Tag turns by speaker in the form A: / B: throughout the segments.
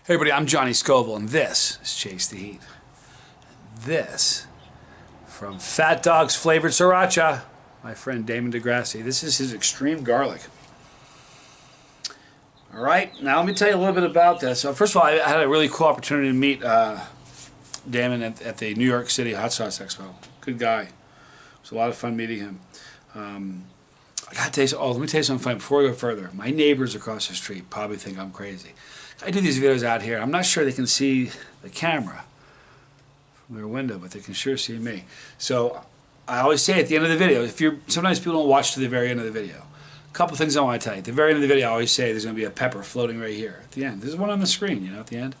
A: Hey everybody, I'm Johnny Scoville, and this is Chase the Heat. This, from Fat Dog's Flavored Sriracha, my friend Damon Degrassie. This is his extreme garlic. Alright, now let me tell you a little bit about this. First of all, I had a really cool opportunity to meet Damon at the New York City Hot Sauce Expo. Good guy. It was a lot of fun meeting him. I gotta tell you, let me tell you something funny before we go further. My neighbors across the street probably think I'm crazy. I do these videos out here. I'm not sure they can see the camera from their window, but they can sure see me. So I always say at the end of the video, sometimes people don't watch to the very end of the video. A couple things I want to tell you. At the very end of the video, I always say there's going to be a pepper floating right here at the end. There's one on the screen, you know, at the end.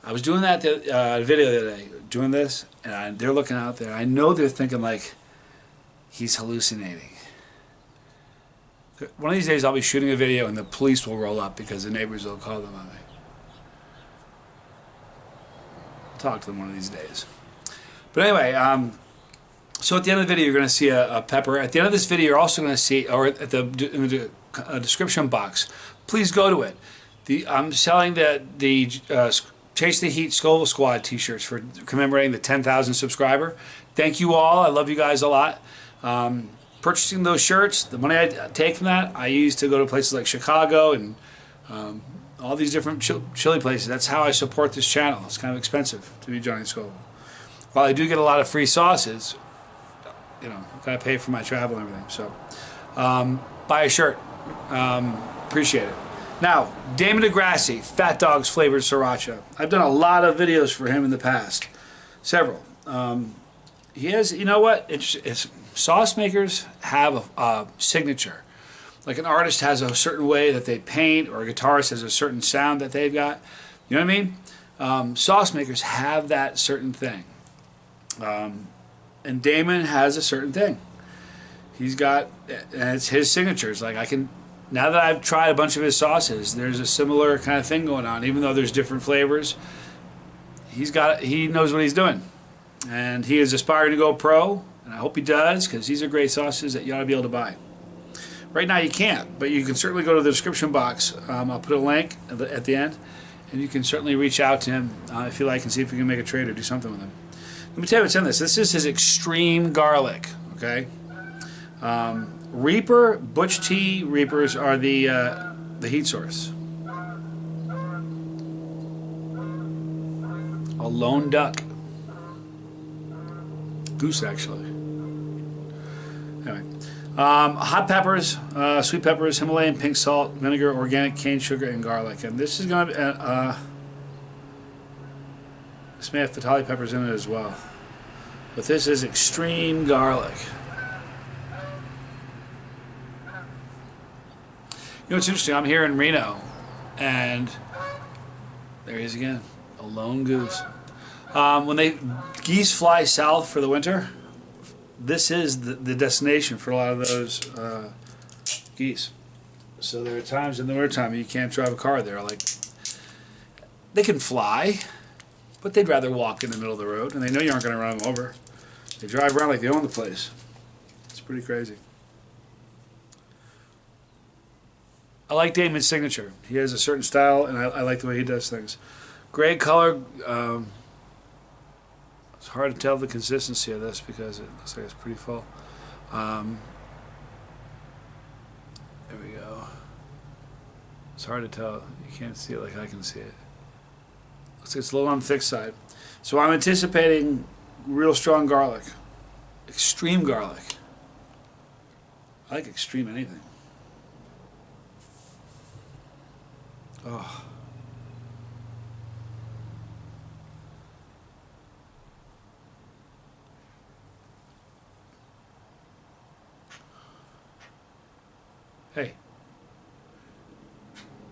A: I was doing that video the other day, doing this, and they're looking out there. I know they're thinking like, he's hallucinating. One of these days I'll be shooting a video and the police will roll up because the neighbors will call them on me. I'll talk to them one of these days. But anyway, so at the end of the video you're going to see a pepper. At the end of this video you're also going to see, or in the description box, please go to it. I'm selling the Chase the Heat Scoville Squad t-shirts for commemorating the 10,000 subscriber. Thank you all. I love you guys a lot. Purchasing those shirts, the money I take from that, I use to go to places like Chicago and all these different chili places. That's how I support this channel. It's kind of expensive to be Johnny Scoville. While I do get a lot of free sauces, you know, I've got to pay for my travel and everything. So, buy a shirt. Appreciate it. Now, Damon Degrassie, Fat Dog's Flavored Sriracha. I've done a lot of videos for him in the past. Several. He has, you know what? Sauce makers have a signature. Like an artist has a certain way that they paint, or a guitarist has a certain sound that they've got. You know what I mean? Sauce makers have that certain thing. And Damon has a certain thing. He's got, and it's his signatures. Like now that I've tried a bunch of his sauces, there's a similar kind of thing going on. Even though there's different flavors, he knows what he's doing. And he is aspiring to go pro, and I hope he does, because these are great sauces that you ought to be able to buy. Right now you can't, but you can certainly go to the description box. I'll put a link at the end, and you can certainly reach out to him if you like and see if you can make a trade or do something with him. Let me tell you what's in this. This is his extreme garlic, okay? Reaper, Butch T Reapers are the heat source. A lone duck. Goose, actually. Anyway, hot peppers, sweet peppers, Himalayan pink salt, vinegar, organic cane sugar, and garlic. And this is going to be, this may have fatali peppers in it as well. But this is extreme garlic. You know what's interesting? I'm here in Reno, and there he is again, a lone goose. When geese fly south for the winter, this is the destination for a lot of those geese. So there are times in the wintertime you can't drive a car there. Like, they can fly, but they'd rather walk in the middle of the road, and they know you aren't going to run them over. They drive around like they own the place. It's pretty crazy. I like Damon's signature. He has a certain style, and I like the way he does things. Gray color. It's hard to tell the consistency of this because it looks like it's pretty full. There we go. It's hard to tell. You can't see it like I can see it. Looks like it's a little on the thick side. So I'm anticipating real strong garlic. Extreme garlic. I like extreme anything. Oh. Hey,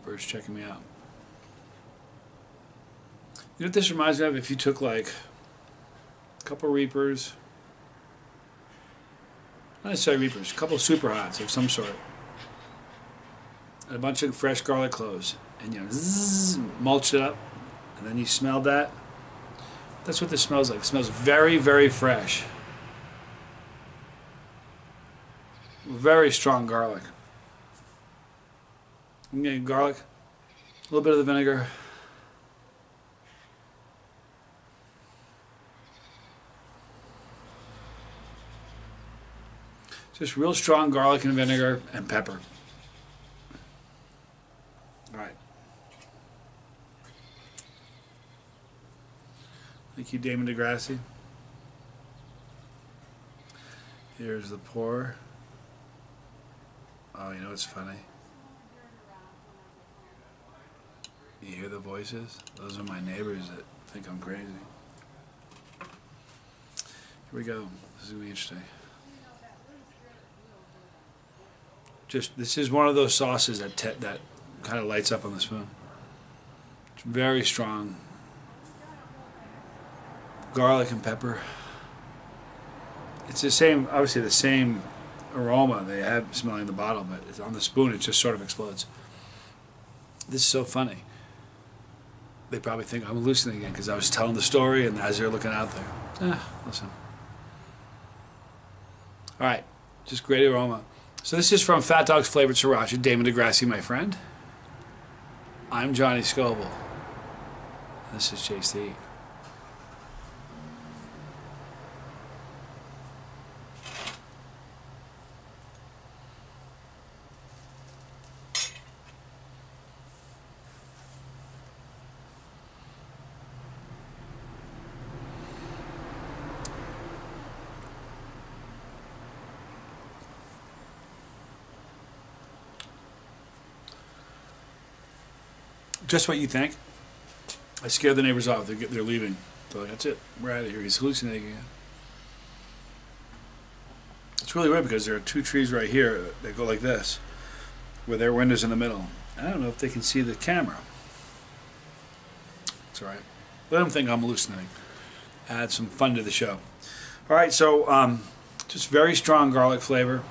A: bird's checking me out. You know what this reminds me of? If you took like a couple Reapers, not necessarily Reapers, a couple of Super Hots of some sort, and a bunch of fresh garlic cloves, and you know, zzz, mulch it up, and then you smelled that. That's what this smells like. It smells very, very fresh. Very strong garlic. I'm getting garlic, a little bit of the vinegar, Just real strong garlic and vinegar and pepper. All right. Thank you, Damon Degrassie. Here's the pour. Oh, you know what's funny? You hear the voices? Those are my neighbors that think I'm crazy. Here we go. This is going to be interesting. This is one of those sauces that kind of lights up on the spoon. It's very strong. Garlic and pepper. It's the same, obviously the same aroma they have smelling the bottle, but it's on the spoon it just sort of explodes. This is so funny. They probably think I'm hallucinating again because I was telling the story and as they're looking out there. Listen. Alright, just great aroma. So this is from Fat Dog's Flavored Sriracha, Damon Degrassie, my friend. I'm Johnny Scoville. This is Chasetheheat. Just what you think. I scared the neighbors off. They're leaving. They're like, that's it. We're out of here. He's hallucinating again. It's really weird because there are two trees right here that go like this, with their windows in the middle. I don't know if they can see the camera. It's all right. Let them think I'm hallucinating. Add some fun to the show. All right, so just very strong garlic flavor.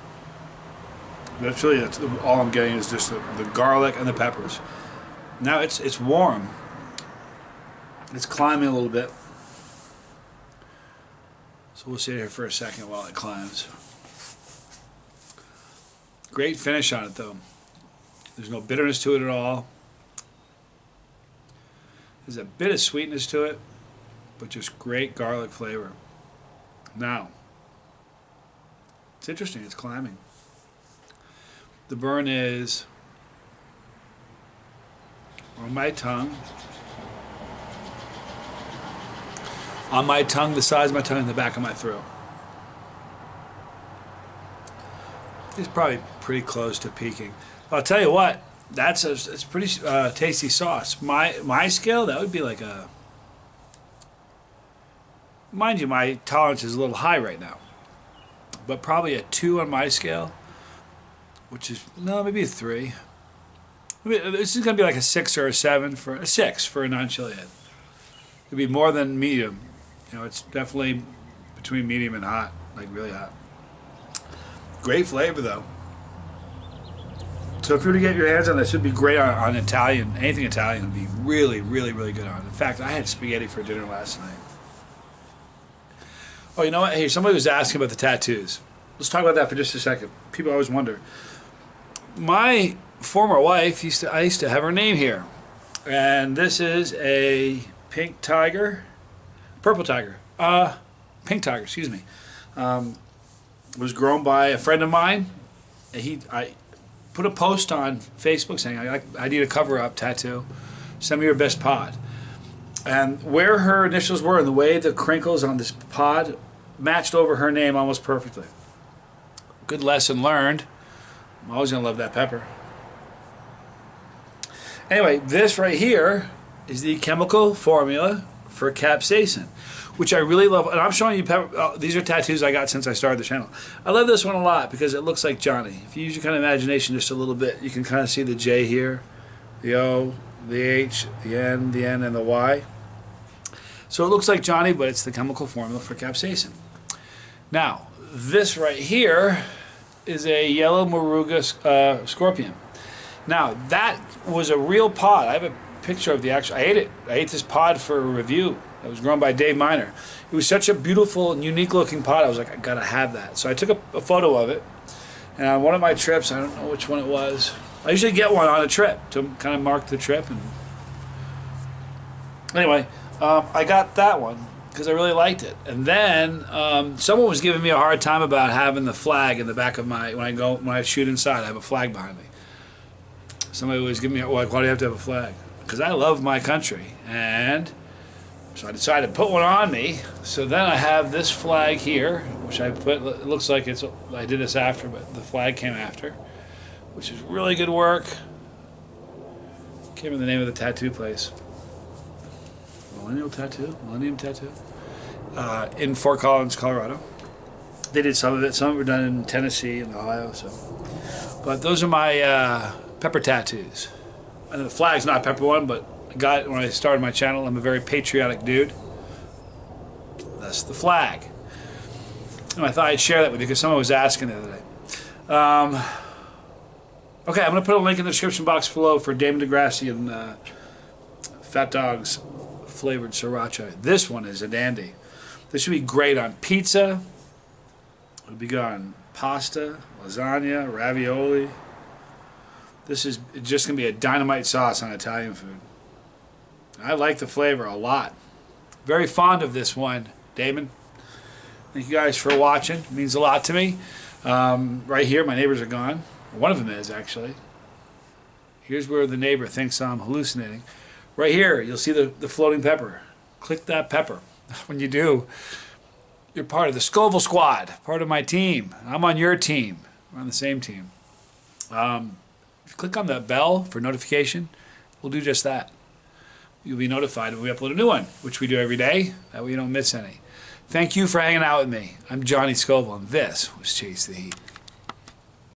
A: That's all I'm getting is just the garlic and the peppers. Now it's warm. It's climbing a little bit. So we'll sit here for a second while it climbs. Great finish on it though. There's no bitterness to it at all. There's a bit of sweetness to it, but just great garlic flavor. Now, it's interesting, it's climbing. The burn is on my tongue. On my tongue, the size of my tongue, and the back of my throat. It's probably pretty close to peaking. I'll tell you what, it's pretty tasty sauce. My scale, that would be like a. Mind you, my tolerance is a little high right now, but probably a 2 on my scale, which is maybe a 3. This is going to be like a 6 or a 7 for a 6 for a non-chili head. It'd be more than medium. You know, it's definitely between medium and hot, like really hot. Great flavor though. So if you were to get your hands on this, it'd be great on Italian. Anything Italian would be really, really, really good on. In fact, I had spaghetti for dinner last night. Oh, you know what? Hey, somebody was asking about the tattoos. Let's talk about that for just a second. People always wonder. My former wife I used to have her name here, and this is a pink tiger, purple tiger, pink tiger. Excuse me. Was grown by a friend of mine. I put a post on Facebook saying I need a cover-up tattoo. Send me your best pod. And where her initials were and the way the crinkles on this pod matched over her name almost perfectly. Good lesson learned. I'm always going to love that pepper. Anyway, this right here is the chemical formula for capsaicin, which I really love. And I'm showing you pepper. These are tattoos I got since I started the channel. I love this one a lot because it looks like Johnny. If you use your kind of imagination just a little bit, you can kind of see the J here, the O, the H, the N, and the Y. So it looks like Johnny, but it's the chemical formula for capsaicin. Now, this right here is a yellow moruga scorpion. Now, that was a real pod. I have a picture of the actual. I ate it. I ate this pod for a review. It was grown by Dave Miner. It was such a beautiful and unique looking pod. I was like, I gotta have that. So I took a photo of it. And on one of my trips, I don't know which one it was. I usually get one on a trip to kind of mark the trip. And anyway, I got that one because I really liked it. And then someone was giving me a hard time about having the flag in the back of my, when I shoot inside, I have a flag behind me. Somebody was giving me, like, why do you have to have a flag? Because I love my country. And so I decided to put one on me. So then I have this flag here, which I put, it looks like it's, I did this after, but the flag came after, which is really good work. Can't remember the name of the tattoo place. Millennium Tattoo? In Fort Collins, Colorado. They did some of it. Some of it were done in Tennessee and Ohio. So, but those are my pepper tattoos. And the flag's not a pepper one, but I got it when I started my channel. I'm a very patriotic dude. That's the flag. And I thought I'd share that with you because someone was asking the other day. Okay, I'm going to put a link in the description box below for Damon Degrassie and Fat Dog's flavored sriracha. This one is a dandy. This should be great on pizza. It would be good on pasta, lasagna, ravioli. This is just going to be a dynamite sauce on Italian food. I like the flavor a lot. Very fond of this one, Damon. Thank you guys for watching. It means a lot to me. Right here, my neighbors are gone. One of them is, actually. Here's where the neighbor thinks I'm hallucinating. Right here, you'll see the floating pepper. Click that pepper. When you do, you're part of the Scoville squad, part of my team. I'm on your team. We're on the same team. If you click on the bell for notification, we'll do just that. You'll be notified when we upload a new one, which we do every day. That way you don't miss any. Thank you for hanging out with me. I'm Johnny Scoville, and this was Chase the Heat.